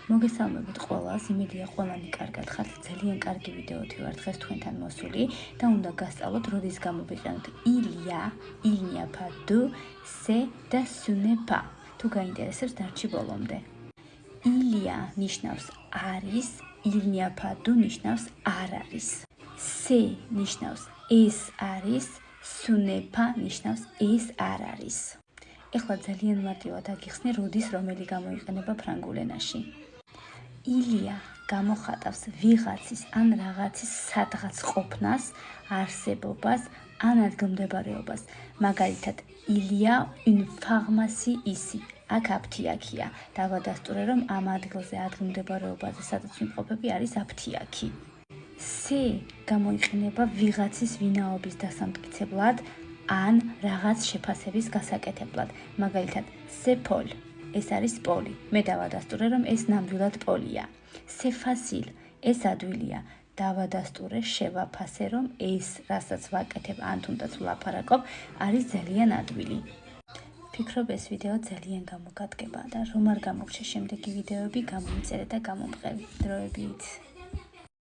მოგესალმებით ყველას, იმედია ყველანი კარგად ხართ, ძალიან კარგი ვიდეოთი ვარ დღეს თქვენთან მოსული და უნდა გასწავლოთ, როდის გამოვიყენოთ il n'y a pas de, c'est და ce n'est pas. თუ გაინტერესებს დარჩი ბოლომდე. Il y a ნიშნავს არის, il n'y a pas de ნიშნავს არ არის. C'est ნიშნავს ეს არის, ce n'est pas ნიშნავს ეს არ არის. ეხლა ძალიან მარტივად აგიხსნი, როდის რომელი გამოიყენება ფრანგულ ენაში. ილია გამოხატავს ვიღაცის ან რაღაცის სადღაც ყოფნას, არსებობას ან ადგილმდებარეობას. მაგალითად, il y a une pharmacie ici. აქ აფთიაქია. დავადასტურე, რომ ამ ადგილზე ადგილმდებარეობაზე, სადაც ვიმყოფები, არის აფთიაქი. C'est გამოიყენება ვიღაცის ვინაობის დასამტკიცებლად ან რაღაც შეფასების გასაკეთებლად. მაგალითად, c'est Paul. ეს არის პოლი. მე დავადასტურე, რომ ეს ნამდვილად პოლია. C'est facile. ეს ადვილია. დავადასტურე, შევაფასე, რომ ეს, რასაც ვაკეთებ, ან თუნდაც ვლაპარაკობ, არის ძალიან ადვილი. ფიქრობ, ეს ვიდეო ძალიან გამოგადგება და რომ არ გამოგჩა შემდეგი ვიდეოები, გამომიწერე და გამომყევი. დროებით.